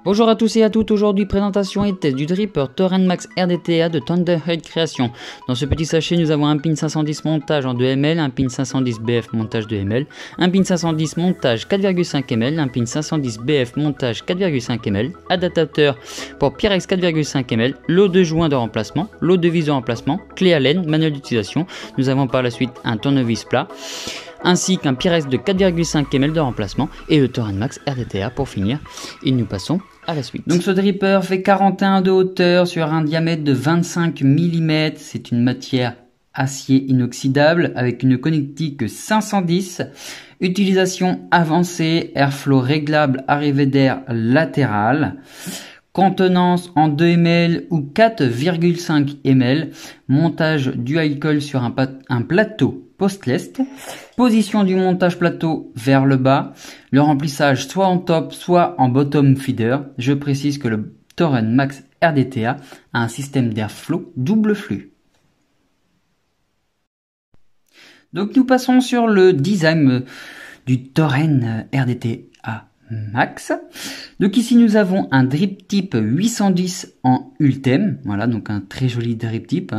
Bonjour à tous et à toutes, aujourd'hui présentation et test du dripper Torrent Max RDTA de Thunderhead Création. Dans ce petit sachet nous avons un pin 510 montage en 2 ml, un pin 510 BF montage 2 ml, un pin 510 montage 4,5 ml, un pin 510 BF montage 4,5 ml, adaptateur pour Pyrex 4,5 ml, lot de joints de remplacement, lot de vis de remplacement, clé à laine, manuel d'utilisation. Nous avons par la suite un tournevis plat, ainsi qu'un Pyrex de 4,5 ml de remplacement et le Torrent Max RDTA pour finir. Et nous passons à la suite. Donc ce dripper fait 41 de hauteur sur un diamètre de 25 mm. C'est une matière acier inoxydable avec une connectique 510. Utilisation avancée, airflow réglable, arrivée d'air latérale. Contenance en 2 ml ou 4,5 ml. Montage dual coil sur un plateau post-lest. Position du montage plateau vers le bas. Le remplissage soit en top, soit en bottom feeder. Je précise que le Torrent Max RDTA a un système d'airflow double flux. Donc nous passons sur le design du Torrent RDTA Max. Donc ici nous avons un drip type 810 en Ultem. Voilà, donc un très joli drip type.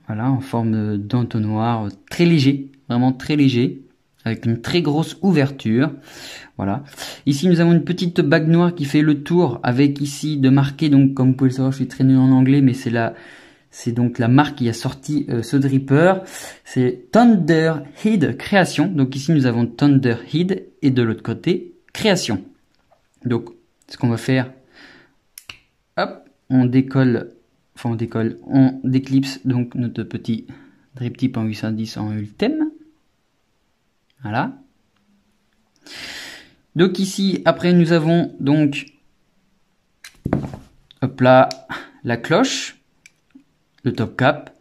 Voilà, en forme d'entonnoir très léger, vraiment très léger, avec une très grosse ouverture. Voilà. Ici, nous avons une petite bague noire qui fait le tour, avec ici de marqué, donc comme vous pouvez le savoir, je suis très nul en anglais, mais c'est donc la marque qui a sorti ce dripper. C'est Thunderhead Création. Donc ici, nous avons Thunderhead et de l'autre côté, Création. Donc, ce qu'on va faire, hop, on décolle. Enfin, on déclipse donc notre petit drip type en 810 en Ultem. Voilà. Donc ici, après nous avons donc, hop là, la cloche, le top cap,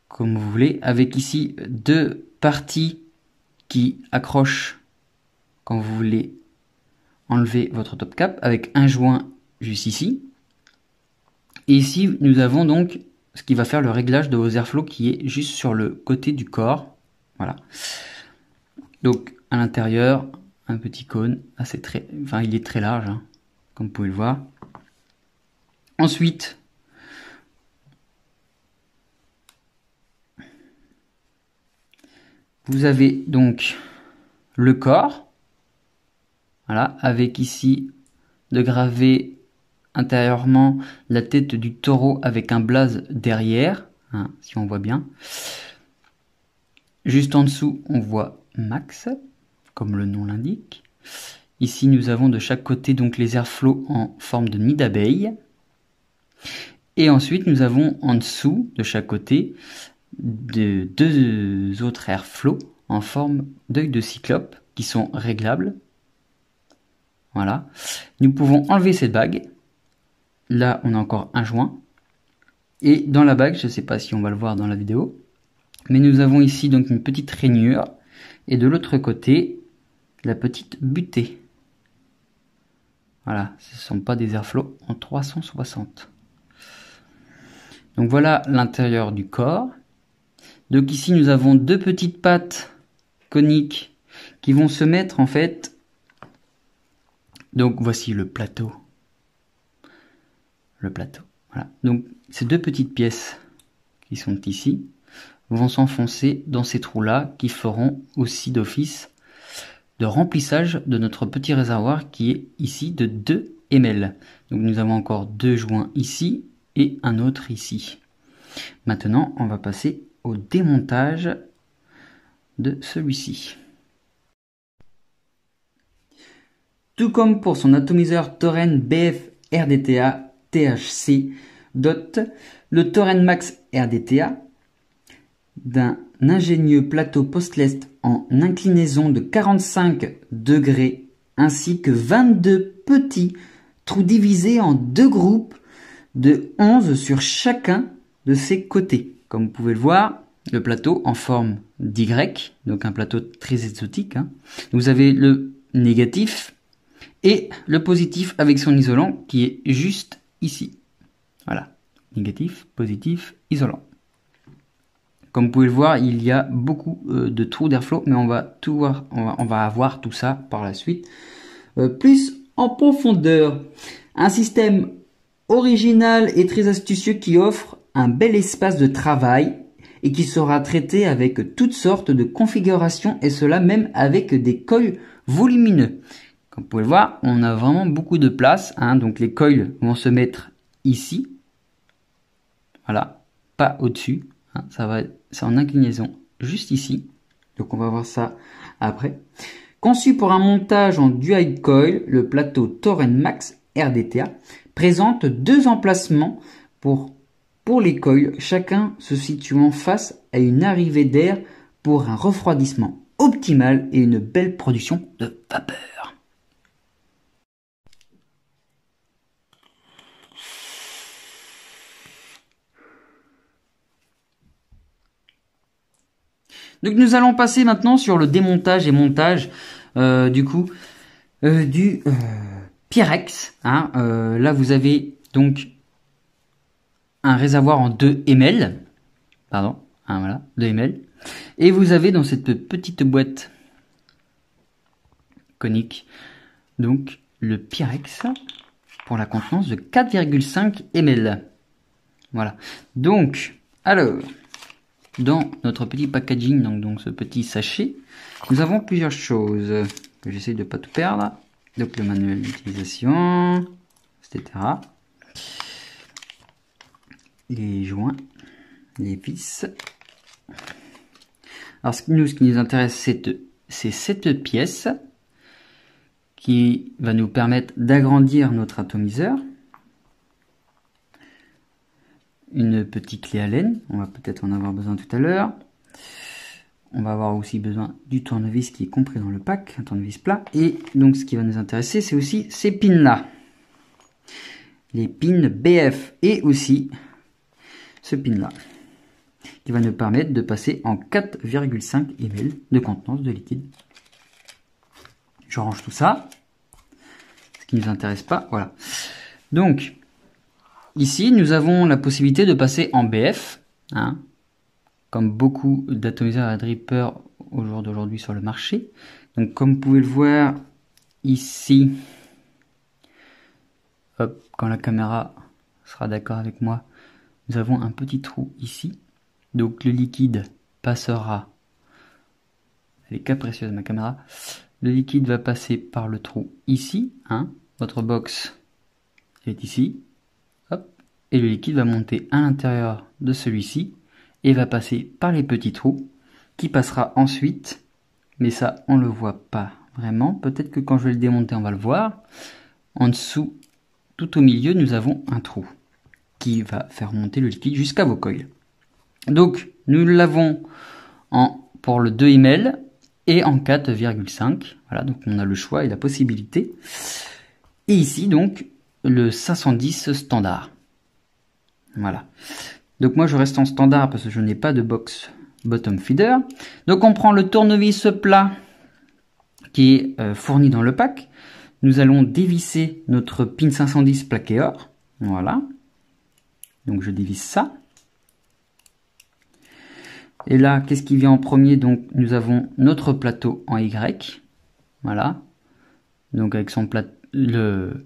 comme vous voulez, avec ici deux parties qui accrochent quand vous voulez enlever votre top cap, avec un joint juste ici. Et ici, nous avons donc ce qui va faire le réglage de vos airflow qui est juste sur le côté du corps. Voilà. Donc, à l'intérieur, un petit cône assez enfin, il est très large, hein, comme vous pouvez le voir. Ensuite, vous avez donc le corps. Voilà, avec ici de graver intérieurement la tête du taureau avec un blaze derrière, hein, si on voit bien. Juste en dessous, on voit Max, comme le nom l'indique. Ici, nous avons de chaque côté donc les airflows en forme de nid d'abeille. Et ensuite, nous avons en dessous, de chaque côté, deux autres airflows en forme d'œil de cyclope qui sont réglables. Voilà. Nous pouvons enlever cette bague. Là, on a encore un joint. Et dans la bague, je ne sais pas si on va le voir dans la vidéo, mais nous avons ici donc une petite rainure. Et de l'autre côté, la petite butée. Voilà, ce ne sont pas des airflows en 360. Donc voilà l'intérieur du corps. Donc ici, nous avons deux petites pattes coniques qui vont se mettre en fait. Donc voici le plateau. Voilà. Donc ces deux petites pièces qui sont ici vont s'enfoncer dans ces trous là qui feront aussi d'office de remplissage de notre petit réservoir qui est ici de 2 ml. Donc nous avons encore deux joints ici et un autre ici. Maintenant on va passer au démontage de celui-ci. Tout comme pour son atomiseur Torrent BF RDTA THC dote le Torrent Max RDTA d'un ingénieux plateau post-lest en inclinaison de 45 degrés ainsi que 22 petits trous divisés en deux groupes de 11 sur chacun de ses côtés. Comme vous pouvez le voir, le plateau en forme d'Y, donc un plateau très exotique, hein. Vous avez le négatif et le positif avec son isolant qui est juste ici. Voilà, négatif, positif, isolant. Comme vous pouvez le voir, il y a beaucoup de trous d'airflow, mais on va tout voir, on va avoir tout ça par la suite, plus en profondeur. Un système original et très astucieux qui offre un bel espace de travail et qui sera traité avec toutes sortes de configurations et cela même avec des coils volumineux. Comme vous pouvez le voir, on a vraiment beaucoup de place, hein, donc les coils vont se mettre ici. Voilà, pas au-dessus, hein, c'est en inclinaison juste ici. Donc on va voir ça après. Conçu pour un montage en dual coil, le plateau Thor Max RDTA présente deux emplacements pour les coils, chacun se situant face à une arrivée d'air pour un refroidissement optimal et une belle production de vapeur. Donc nous allons passer maintenant sur le démontage et montage du Pyrex. Hein. Là vous avez donc un réservoir en 2 ml. Pardon, hein, voilà, 2 ml. Et vous avez dans cette petite boîte conique donc le Pyrex pour la contenance de 4,5 ml. Voilà. Donc, alors, dans notre petit packaging, donc ce petit sachet, nous avons plusieurs choses que j'essaie de ne pas tout perdre. Donc le manuel d'utilisation, etc. Les joints, les vis. Alors ce qui nous intéresse, c'est cette pièce qui va nous permettre d'agrandir notre atomiseur. Une petite clé Allen, on va peut-être en avoir besoin tout à l'heure. On va avoir aussi besoin du tournevis qui est compris dans le pack, un tournevis plat. Et donc ce qui va nous intéresser, c'est aussi ces pins là. Les pins BF et aussi ce pin là. Qui va nous permettre de passer en 4,5 ml de contenance de liquide. Je range tout ça. Ce qui ne nous intéresse pas, voilà. Donc, ici, nous avons la possibilité de passer en BF, hein, comme beaucoup d'atomiseurs à dripper au jour d'aujourd'hui sur le marché. Donc, comme vous pouvez le voir ici, hop, quand la caméra sera d'accord avec moi, nous avons un petit trou ici. Donc, le liquide passera, elle est capricieuse ma caméra, le liquide va passer par le trou ici, hein, votre box est ici, hop, et le liquide va monter à l'intérieur de celui-ci et va passer par les petits trous qui passera ensuite, mais ça on le voit pas vraiment, peut-être que quand je vais le démonter on va le voir, en dessous, tout au milieu nous avons un trou qui va faire monter le liquide jusqu'à vos coils. Donc nous l'avons pour le 2 ml et en 4,5, voilà, donc on a le choix et la possibilité. Et ici donc le 510 standard. Voilà. Donc moi je reste en standard parce que je n'ai pas de box bottom feeder. Donc on prend le tournevis plat qui est fourni dans le pack. Nous allons dévisser notre pin 510 plaqué or. Voilà. Donc je dévisse ça. Et là, qu'est-ce qui vient en premier? Donc nous avons notre plateau en Y. Voilà. Donc avec son le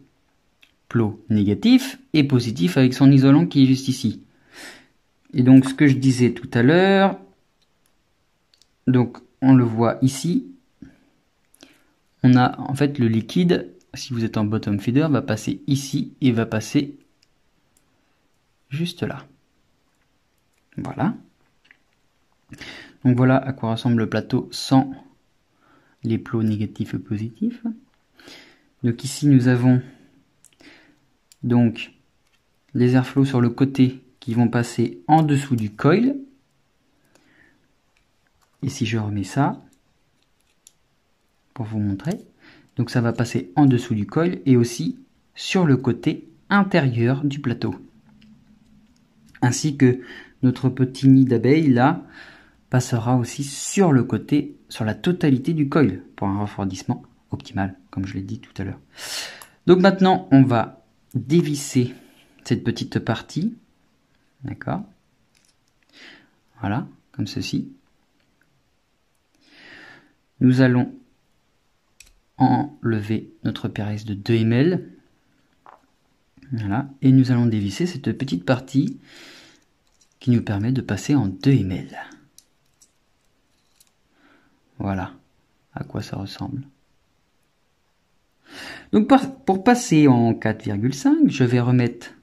plot négatif et positif avec son isolant qui est juste ici. Et donc ce que je disais tout à l'heure, donc on le voit ici, on a en fait le liquide, si vous êtes en bottom feeder, va passer ici et va passer juste là. Voilà. Donc voilà à quoi ressemble le plateau sans les plots négatifs et positifs. Donc ici nous avons donc les airflows sur le côté qui vont passer en dessous du coil. Et si je remets ça pour vous montrer, donc ça va passer en dessous du coil et aussi sur le côté intérieur du plateau. Ainsi que notre petit nid d'abeille là passera aussi sur le côté, sur la totalité du coil pour un refroidissement optimal, comme je l'ai dit tout à l'heure. Donc maintenant on va dévisser cette petite partie, d'accord, voilà, comme ceci. Nous allons enlever notre Piraeus de 2 ml. Voilà, et nous allons dévisser cette petite partie qui nous permet de passer en 2 ml. Voilà à quoi ça ressemble. Donc pour passer en 4,5, je vais remettre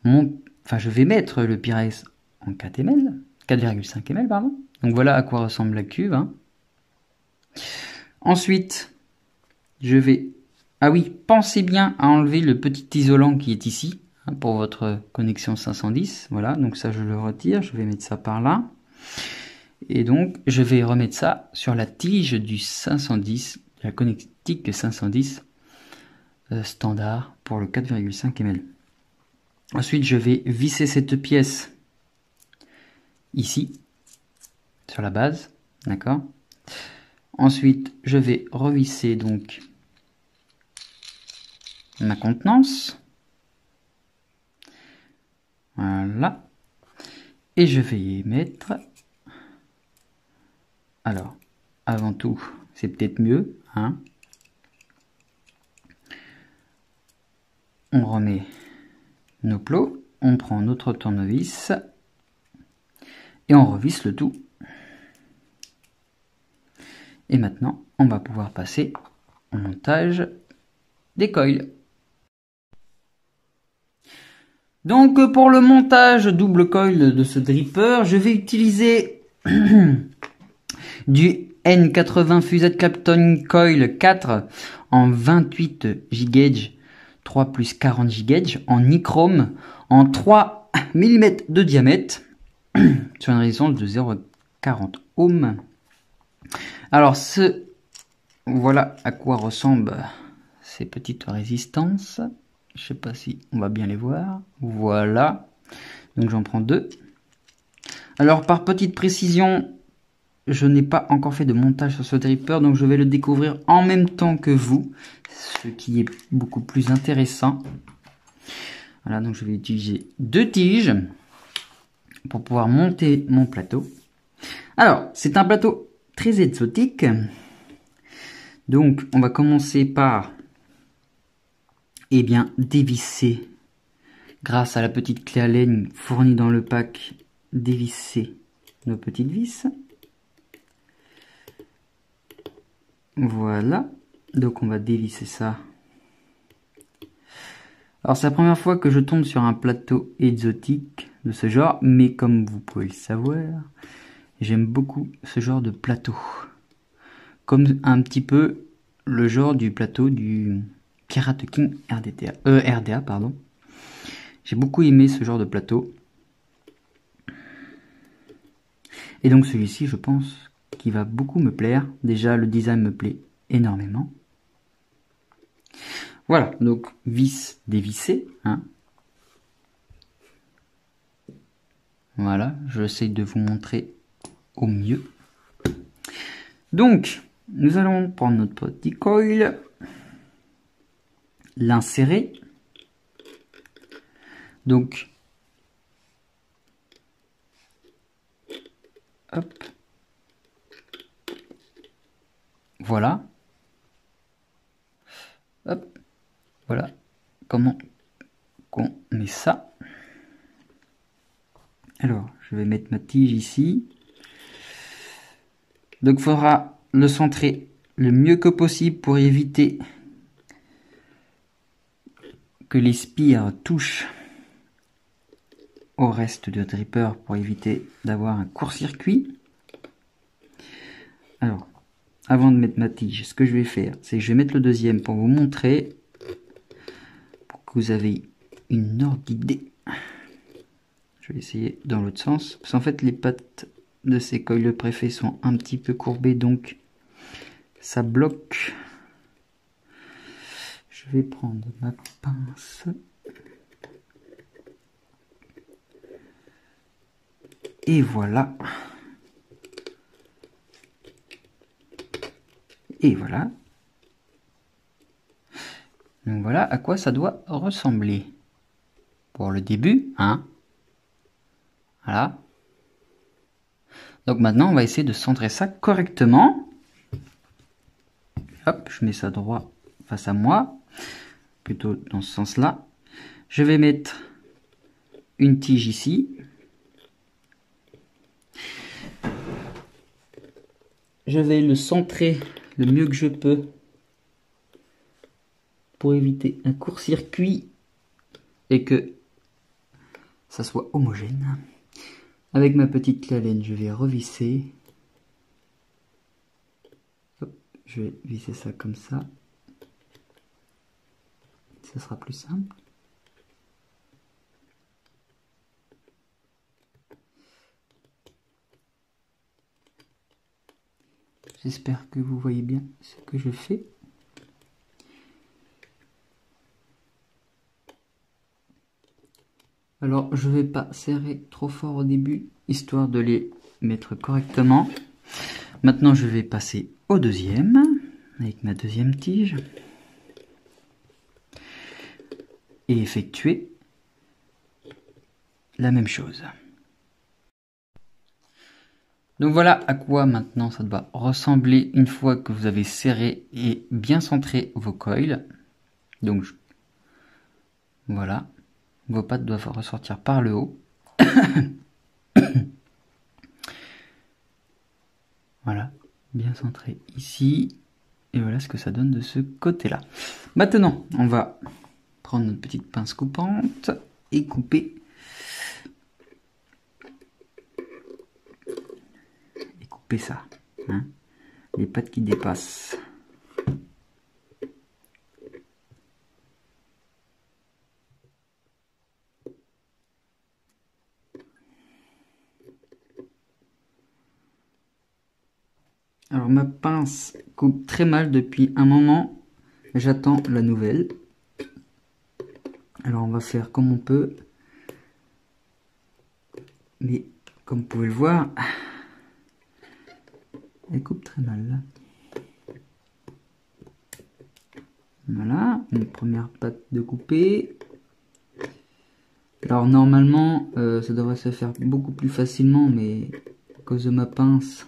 je vais mettre le Piraeus en 4 ml, 4,5 ml pardon. Donc voilà à quoi ressemble la cuve. Hein. Ensuite, je vais... Ah oui, pensez bien à enlever le petit isolant qui est ici, hein, pour votre connexion 510. Voilà, donc ça je le retire, je vais mettre ça par là. Et donc, je vais remettre ça sur la tige du 510, la connectique 510 standard pour le 4,5 ml. Ensuite, je vais visser cette pièce ici, sur la base, d'accord. Ensuite, je vais revisser donc ma contenance. Voilà. Et je vais y mettre... Alors, avant tout, c'est peut-être mieux, hein. On remet nos plots, on prend notre tournevis et on revisse le tout. Et maintenant, on va pouvoir passer au montage des coils. Donc pour le montage double coil de ce dripper, je vais utiliser du N80 Fused Clapton Coil 4 en 28 G-Gauge 3 plus 40 G-Gauge en nichrome en 3 mm de diamètre sur une résistance de 0,40 ohms. Alors voilà à quoi ressemblent ces petites résistances. Je sais pas si on va bien les voir. Voilà. Donc j'en prends 2. Alors par petite précision, je n'ai pas encore fait de montage sur ce dripper, donc je vais le découvrir en même temps que vous, ce qui est beaucoup plus intéressant. Voilà, donc je vais utiliser 2 tiges pour pouvoir monter mon plateau. Alors, c'est un plateau très exotique. Donc, on va commencer par dévisser, grâce à la petite clé Allen fournie dans le pack, dévisser nos petites vis. Voilà, donc on va dévisser ça. Alors c'est la première fois que je tombe sur un plateau exotique de ce genre, mais comme vous pouvez le savoir, j'aime beaucoup ce genre de plateau. Comme un petit peu le genre du plateau du Pirate King RDA, pardon. J'ai beaucoup aimé ce genre de plateau. Et donc celui-ci, je pense qu'il va beaucoup me plaire. Déjà, le design me plaît énormément. Voilà, donc vis dévissée. Hein. Voilà, j'essaie de vous montrer au mieux. Donc, nous allons prendre notre petit coil, l'insérer. Donc, hop. Voilà. Hop. Voilà. Comment qu'on met ça. Alors, je vais mettre ma tige ici. Donc, il faudra le centrer le mieux que possible pour éviter que les spires touchent au reste du dripper, pour éviter d'avoir un court-circuit. Alors, avant de mettre ma tige, ce que je vais faire, c'est que je vais mettre le deuxième pour vous montrer, pour que vous avez une ordre d'idée. Je vais essayer dans l'autre sens, parce qu'en fait les pattes de ces coils préfets sont un petit peu courbées, donc ça bloque. Je vais prendre ma pince. Et voilà. Et voilà. Donc voilà à quoi ça doit ressembler. Pour le début, hein. Voilà. Donc maintenant, on va essayer de centrer ça correctement. Hop, je mets ça droit face à moi, plutôt dans ce sens-là. Je vais mettre une tige ici. Je vais le centrer le mieux que je peux pour éviter un court-circuit et que ça soit homogène. Avec ma petite clé à laine, je vais revisser. Hop, je vais visser ça comme ça. Ça sera plus simple. J'espère que vous voyez bien ce que je fais. Alors, je ne vais pas serrer trop fort au début, histoire de les mettre correctement. Maintenant, je vais passer au deuxième, avec ma deuxième tige. Et effectuer la même chose. Donc voilà à quoi maintenant ça doit ressembler une fois que vous avez serré et bien centré vos coils. Donc voilà, vos pattes doivent ressortir par le haut. Voilà, bien centré ici. Et voilà ce que ça donne de ce côté-là. Maintenant, on va prendre notre petite pince coupante et couper. Ça, hein, les pattes qui dépassent. Alors ma pince coupe très mal depuis un moment, j'attends la nouvelle. Alors on va faire comme on peut, mais comme vous pouvez le voir, elle coupe très mal là. Voilà, une première patte de couper. Alors normalement, ça devrait se faire beaucoup plus facilement, mais à cause de ma pince,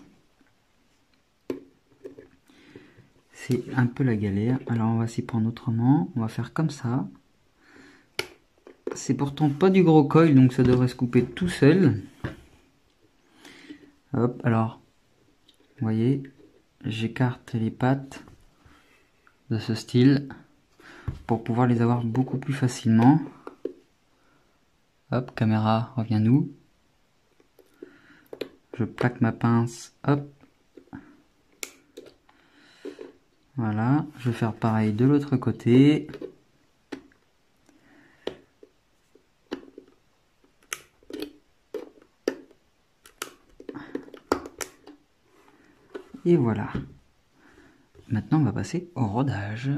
c'est un peu la galère. Alors on va s'y prendre autrement, on va faire comme ça. C'est pourtant pas du gros coil, donc ça devrait se couper tout seul. Hop, alors, vous voyez, j'écarte les pattes de ce style pour pouvoir les avoir beaucoup plus facilement. Hop, caméra, reviens-nous. Je plaque ma pince, hop. Voilà, je vais faire pareil de l'autre côté. Et voilà. Maintenant, on va passer au rodage.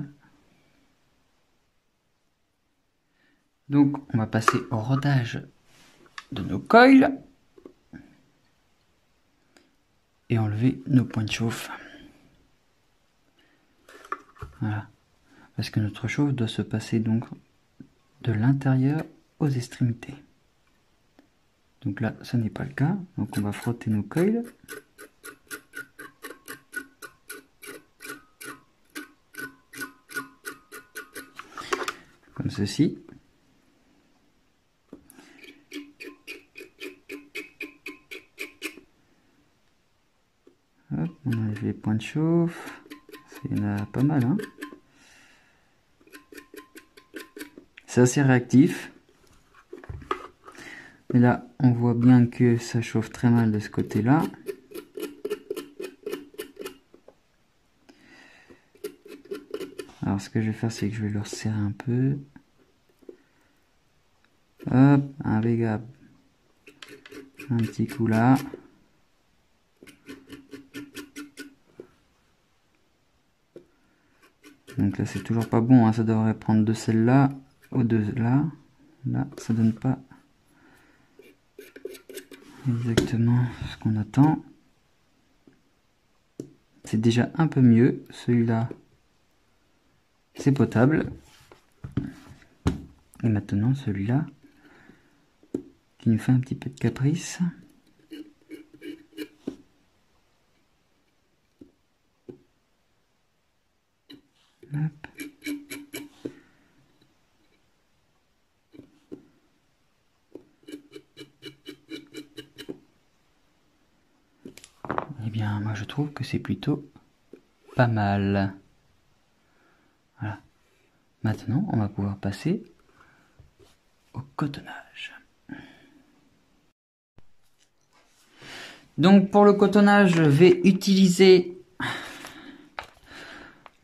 Donc, on va passer au rodage de nos coils. Et enlever nos points de chauffe. Voilà. Parce que notre chauffe doit se passer donc de l'intérieur aux extrémités. Donc là, ce n'est pas le cas. Donc on va frotter nos coils. Comme ceci. Hop, on enlève les points de chauffe. Il y en a pas mal, hein. C'est assez réactif. Mais là, on voit bien que ça chauffe très mal de ce côté-là. Alors ce que je vais faire, c'est que je vais le resserrer un peu. Hop, impeccable. Un petit coup là. Donc là, c'est toujours pas bon, hein. Ça devrait prendre de celle-là ou de là. Là, ça donne pas exactement ce qu'on attend. C'est déjà un peu mieux. Celui-là, c'est potable. Et maintenant, celui-là, qui nous fait un petit peu de caprice. Hop. Eh bien, moi je trouve que c'est plutôt pas mal. Voilà. Maintenant, on va pouvoir passer au cotonnage. Donc pour le cotonnage, je vais utiliser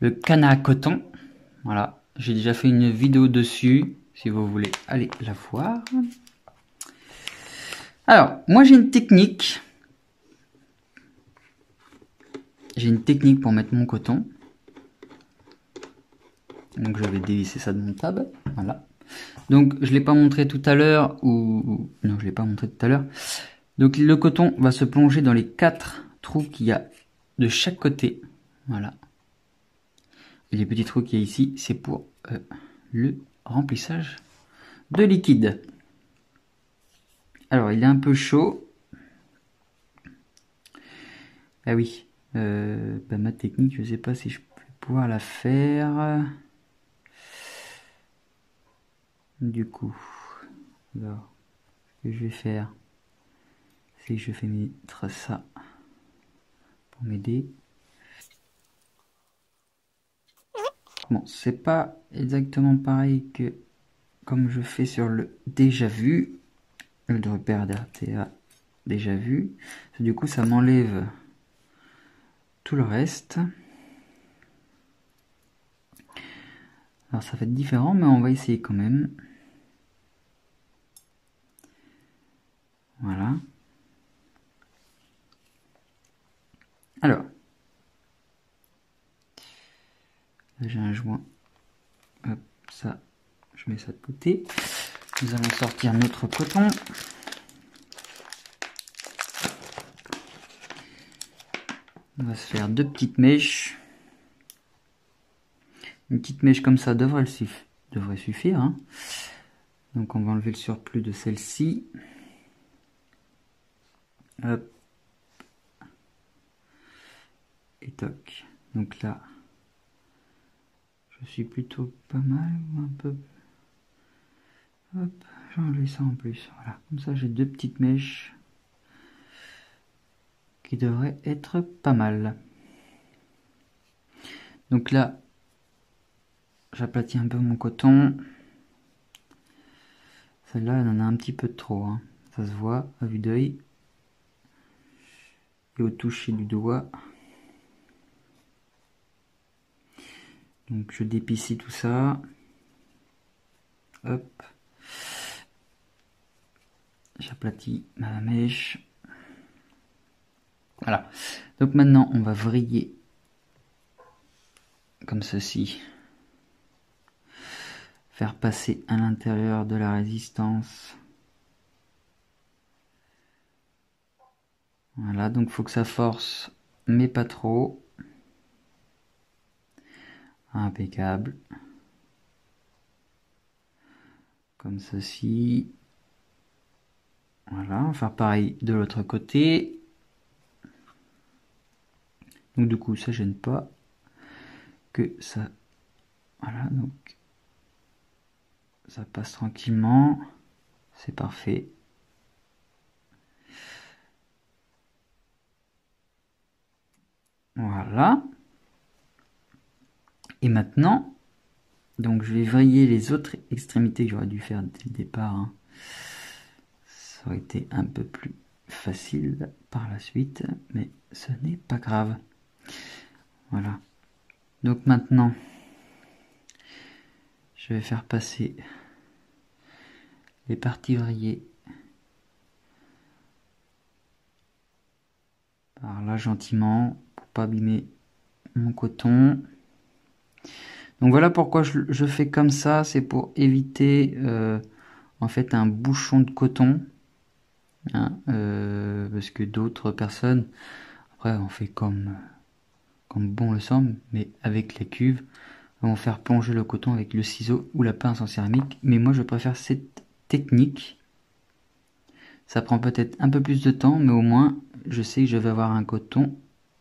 le canne à coton. Voilà, j'ai déjà fait une vidéo dessus, si vous voulez aller la voir. Alors, moi j'ai une technique. J'ai une technique pour mettre mon coton. Donc je vais dévisser ça de mon tab. Voilà. Donc je ne l'ai pas montré tout à l'heure, ou... Non, je ne l'ai pas montré tout à l'heure. Donc le coton va se plonger dans les 4 trous qu'il y a de chaque côté. Voilà. Et les petits trous qu'il y a ici, c'est pour le remplissage de liquide. Alors il est un peu chaud. Ah oui, ma technique, je ne sais pas si je vais pouvoir la faire. Du coup, alors, ce que je vais faire, c'est que je vais mettre ça pour m'aider. Bon, c'est pas exactement pareil que comme je fais sur le déjà vu, le repère d'RTA déjà vu. Du coup, ça m'enlève tout le reste. Alors ça va être différent, mais on va essayer quand même. Voilà. Alors, j'ai un joint. Hop, ça, je mets ça de côté. Nous allons sortir notre coton. On va se faire 2 petites mèches. Une petite mèche comme ça devrait suffire. Hein. Donc on va enlever le surplus de celle-ci. Hop. Et toc. Donc là, je suis plutôt pas mal, ou un peu. Hop, j'ai enlevé ça en plus. Voilà, comme ça j'ai 2 petites mèches qui devraient être pas mal. Donc là, j'aplatis un peu mon coton. Celle-là, elle en a un petit peu de trop. Hein. Ça se voit à vue d'œil. Et au toucher du doigt. Donc je dépiscille tout ça. Hop. J'aplatis ma mèche. Voilà. Donc maintenant, on va vriller comme ceci. Faire passer à l'intérieur de la résistance. Voilà, donc il faut que ça force, mais pas trop. Impeccable. Comme ceci. Voilà, on va faire pareil de l'autre côté. Donc du coup, ça gêne pas que ça... Voilà, donc ça passe tranquillement. C'est parfait. Voilà. Et maintenant, donc je vais vriller les autres extrémités que j'aurais dû faire dès le départ. Hein. Ça aurait été un peu plus facile par la suite, mais ce n'est pas grave. Voilà. Donc maintenant, je vais faire passer les parties vrillées par là gentiment pour pas abîmer mon coton. Donc voilà pourquoi je fais comme ça, c'est pour éviter en fait un bouchon de coton, hein, parce que d'autres personnes, après on fait comme bon le semble, mais avec la cuve, vont faire plonger le coton avec le ciseau ou la pince en céramique. Mais moi je préfère cette technique. Ça prend peut-être un peu plus de temps, mais au moins je sais que je vais avoir un coton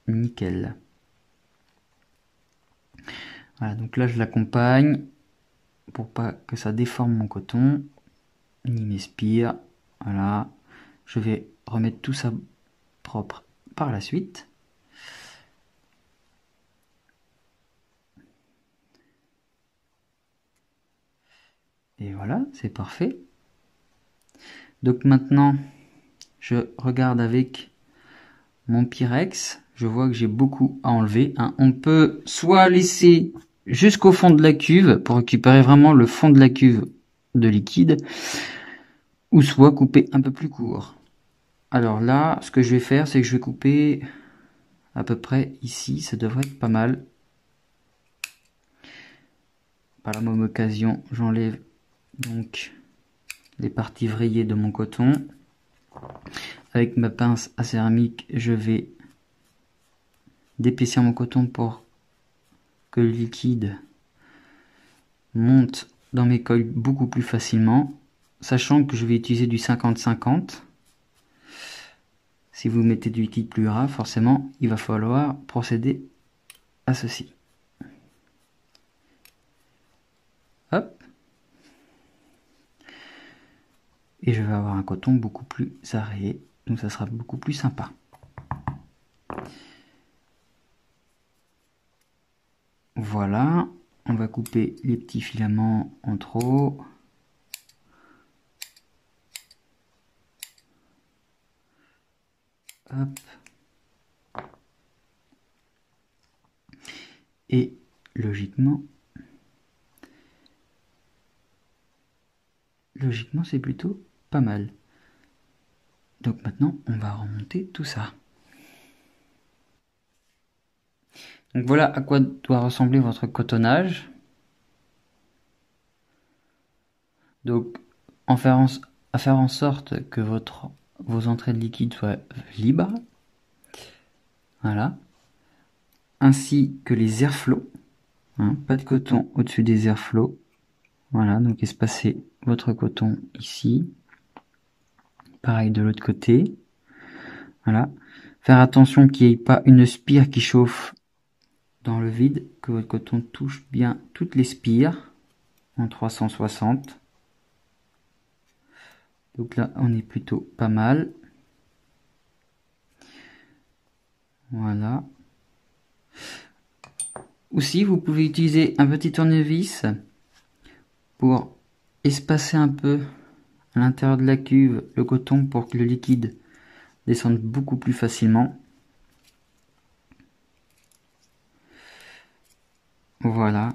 nickel. Voilà, donc là je l'accompagne pour pas que ça déforme mon coton, ni mes spires. Voilà, je vais remettre tout ça propre par la suite. Et voilà, c'est parfait. Donc maintenant, je regarde avec mon Pyrex. Je vois que j'ai beaucoup à enlever. Hein. On peut soit laisser jusqu'au fond de la cuve pour récupérer vraiment le fond de la cuve de liquide, ou soit couper un peu plus court. Alors là, ce que je vais faire, c'est que je vais couper à peu près ici. Ça devrait être pas mal. Par la même occasion, j'enlève donc les parties vrillées de mon coton. Avec ma pince à céramique, je vais d'épaissir mon coton pour que le liquide monte dans mes coils beaucoup plus facilement, sachant que je vais utiliser du 50-50. Si vous mettez du liquide plus gras, forcément, il va falloir procéder à ceci. Hop. Et je vais avoir un coton beaucoup plus arrayé, donc ça sera beaucoup plus sympa. Voilà, on va couper les petits filaments en trop. Hop. Et logiquement c'est plutôt pas mal. Donc maintenant, on va remonter tout ça. Donc voilà à quoi doit ressembler votre cotonnage. Donc à faire en sorte que vos entrées de liquide soient libres. Voilà. Ainsi que les airflows. Hein, pas de coton au-dessus des airflows. Voilà, donc espacez votre coton ici. Pareil de l'autre côté. Voilà. Faire attention qu'il n'y ait pas une spire qui chauffe dans le vide, que votre coton touche bien toutes les spires en 360. Donc là, on est plutôt pas mal. Voilà. Aussi, vous pouvez utiliser un petit tournevis pour espacer un peu à l'intérieur de la cuve le coton pour que le liquide descende beaucoup plus facilement. Voilà.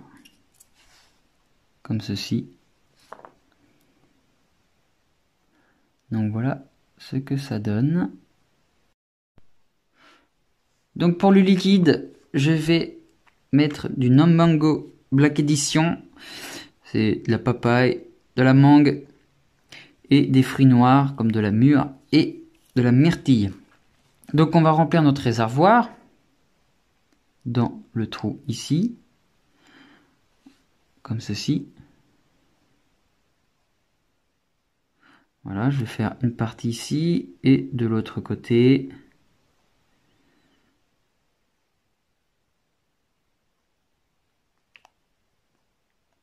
Comme ceci. Donc voilà ce que ça donne. Donc pour le liquide, je vais mettre du Nammango Black Edition. C'est de la papaye, de la mangue et des fruits noirs comme de la mûre et de la myrtille. Donc on va remplir notre réservoir dans le trou ici, comme ceci. Voilà, je vais faire une partie ici et de l'autre côté.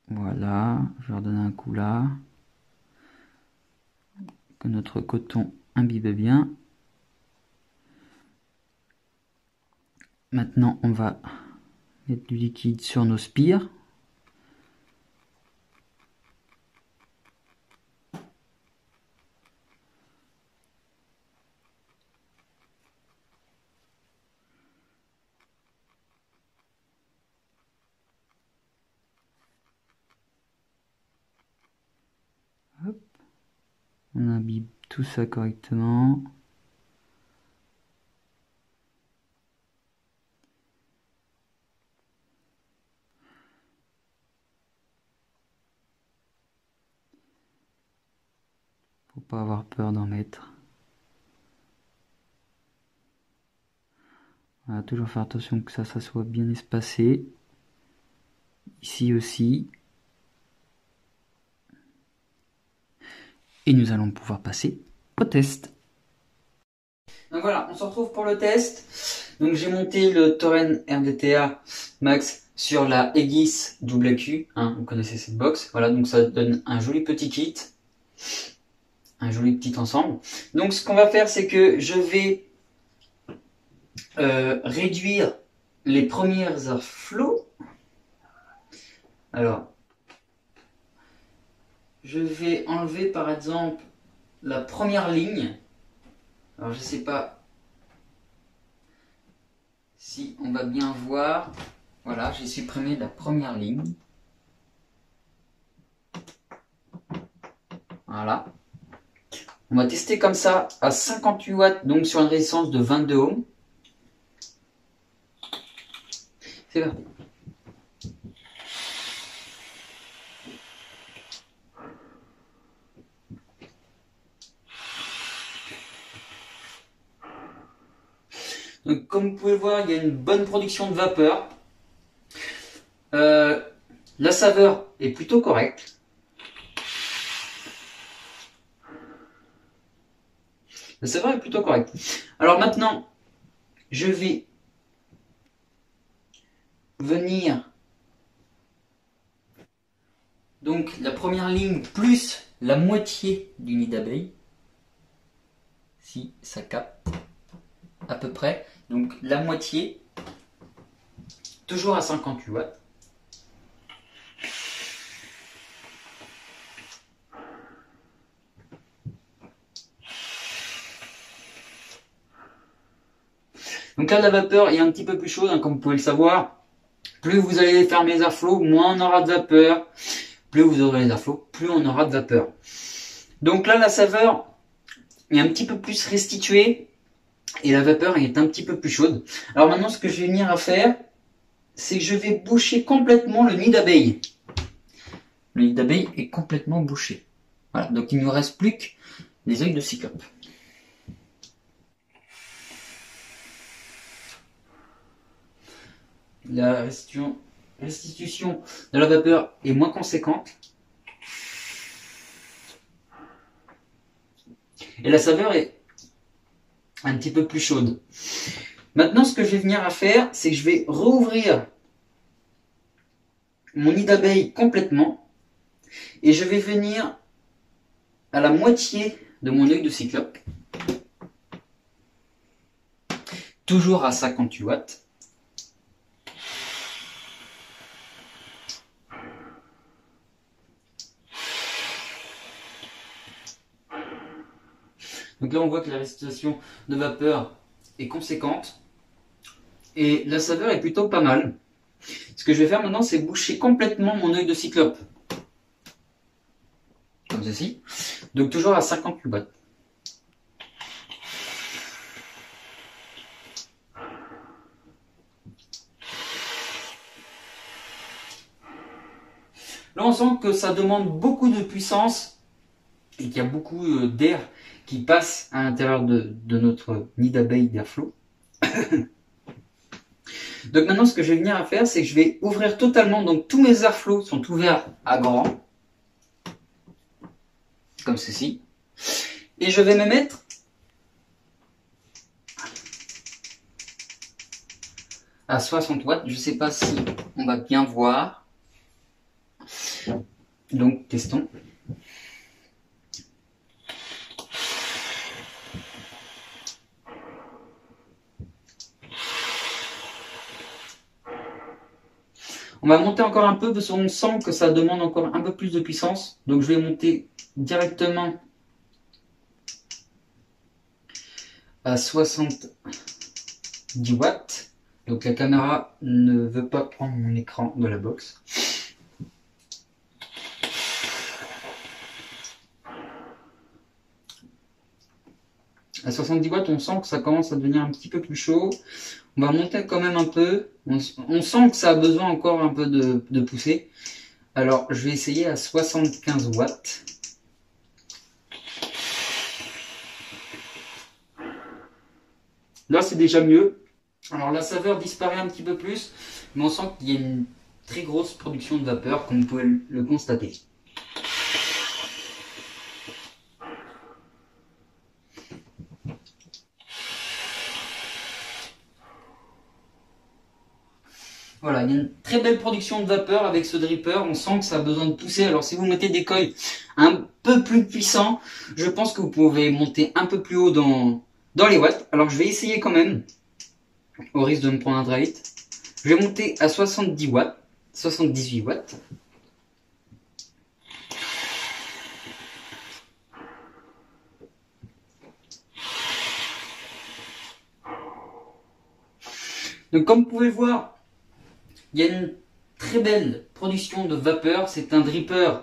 Voilà, je vais redonner un coup là. Que notre coton imbibe bien. Maintenant, on va mettre du liquide sur nos spires. Hop. On imbibe tout ça correctement. Faut pas avoir peur d'en mettre. Voilà, toujours faire attention que ça soit bien espacé. Ici aussi. Et nous allons pouvoir passer au test. Donc voilà, on se retrouve pour le test. Donc j'ai monté le Toren RDTA Max sur la Aegis WQ, hein, vous connaissez cette box, voilà, donc ça donne un joli petit kit, un joli petit ensemble. Donc ce qu'on va faire, c'est que je vais réduire les premières airflows. Alors, je vais enlever par exemple la première ligne. Alors je sais pas si on va bien voir. Voilà, j'ai supprimé la première ligne. Voilà. On va tester comme ça à 58 watts, donc sur une résistance de 22 ohms. C'est parti. Donc, comme vous pouvez le voir, il y a une bonne production de vapeur. La saveur est plutôt correcte. La saveur est plutôt correcte. Alors maintenant, je vais venir, donc la première ligne plus la moitié du nid d'abeille, si ça capte à peu près, donc la moitié, toujours à 58 watts. Donc là la vapeur est un petit peu plus chaude, hein, comme vous pouvez le savoir. Plus vous allez faire mes airflows, moins on aura de vapeur. Plus vous aurez les airflows, plus on aura de vapeur. Donc là, la saveur est un petit peu plus restituée et la vapeur est un petit peu plus chaude. Alors maintenant, ce que je vais venir à faire, c'est que je vais boucher complètement le nid d'abeille. Le nid d'abeille est complètement bouché. Voilà, donc il ne nous reste plus que les œils de cyclope. La restitution de la vapeur est moins conséquente. Et la saveur est un petit peu plus chaude. Maintenant, ce que je vais venir à faire, c'est que je vais rouvrir mon nid d'abeille complètement. Et je vais venir à la moitié de mon œil de cyclope. Toujours à 58 watts. Donc là, on voit que la restitution de vapeur est conséquente. Et la saveur est plutôt pas mal. Ce que je vais faire maintenant, c'est boucher complètement mon œil de cyclope. Comme ceci. Donc toujours à 58 watts. Là, on sent que ça demande beaucoup de puissance et qu'il y a beaucoup d'air qui passe à l'intérieur de notre nid d'abeille d'airflow. Donc maintenant, ce que je vais venir à faire, c'est que je vais ouvrir totalement. Donc tous mes airflows sont ouverts à grand, comme ceci. Et je vais me mettre à 60 watts. Je ne sais pas si on va bien voir. Donc testons. On va monter encore un peu parce qu'on sent que ça demande encore un peu plus de puissance. Donc je vais monter directement à 70 watts. Donc la caméra ne veut pas prendre mon écran de la box. À 70 watts, on sent que ça commence à devenir un petit peu plus chaud. On va monter quand même un peu. On sent que ça a besoin encore un peu de pousser. Alors, je vais essayer à 75 watts. Là, c'est déjà mieux. Alors, la saveur disparaît un petit peu plus, mais on sent qu'il y a une très grosse production de vapeur, comme vous pouvez le constater. voilà, il y a une très belle production de vapeur avec ce dripper. On sent que ça a besoin de pousser. Alors si vous mettez des coils un peu plus puissants, je pense que vous pouvez monter un peu plus haut dans les watts. Alors je vais essayer quand même, au risque de me prendre un très vite. Je vais monter à 70 watts, 78 watts. Donc comme vous pouvez le voir, il y a une très belle production de vapeur. C'est un dripper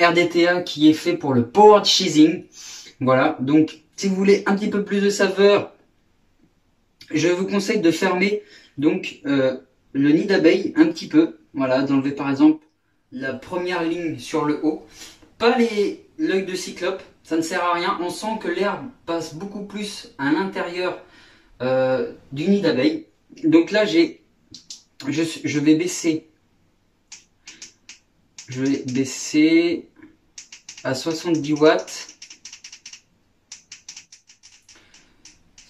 RDTA qui est fait pour le power chasing. Voilà, donc si vous voulez un petit peu plus de saveur, je vous conseille de fermer donc le nid d'abeille un petit peu. Voilà, d'enlever par exemple la première ligne sur le haut. Pas l'œil de cyclope, ça ne sert à rien. On sent que l'air passe beaucoup plus à l'intérieur du nid d'abeille. Donc là, je vais baisser à 70 watts.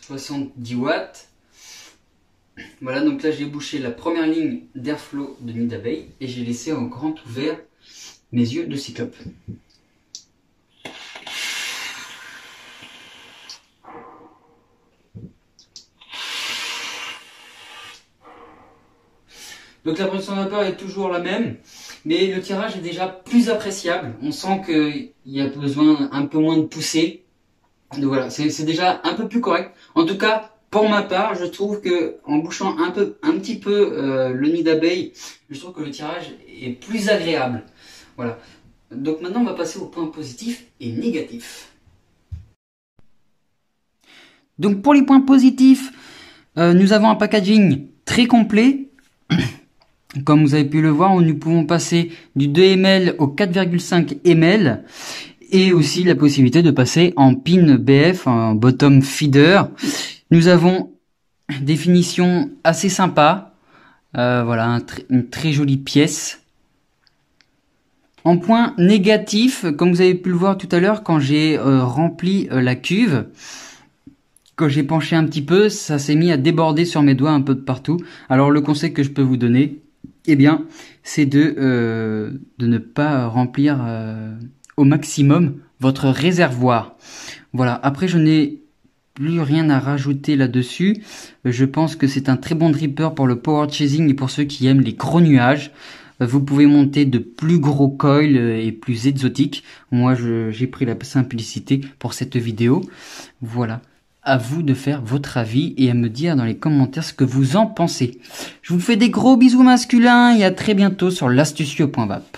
70 watts. Voilà, donc là j'ai bouché la première ligne d'airflow de nid d'abeille et j'ai laissé en grand ouvert mes yeux de cyclope. Donc la production de vapeur est toujours la même, mais le tirage est déjà plus appréciable. On sent qu'il y a besoin un peu moins de poussée. Donc voilà, c'est déjà un peu plus correct. En tout cas, pour ma part, je trouve que en bouchant un petit peu le nid d'abeille, je trouve que le tirage est plus agréable. Voilà. Donc maintenant, on va passer aux points positifs et négatifs. Donc pour les points positifs, nous avons un packaging très complet. Comme vous avez pu le voir, nous pouvons passer du 2 ml au 4,5 ml et aussi la possibilité de passer en pin BF, en bottom feeder. Nous avons des finitions assez sympas. Voilà, une très jolie pièce. En point négatif, comme vous avez pu le voir tout à l'heure, quand j'ai rempli la cuve, quand j'ai penché un petit peu, ça s'est mis à déborder sur mes doigts un peu de partout. Alors le conseil que je peux vous donner, eh bien, c'est de ne pas remplir au maximum votre réservoir. Voilà, après je n'ai plus rien à rajouter là-dessus. Je pense que c'est un très bon dripper pour le power chasing et pour ceux qui aiment les gros nuages. Vous pouvez monter de plus gros coils et plus exotiques. Moi, j'ai pris la simplicité pour cette vidéo. Voilà. À vous de faire votre avis et à me dire dans les commentaires ce que vous en pensez. Je vous fais des gros bisous masculins et à très bientôt sur l'astucieux.vap.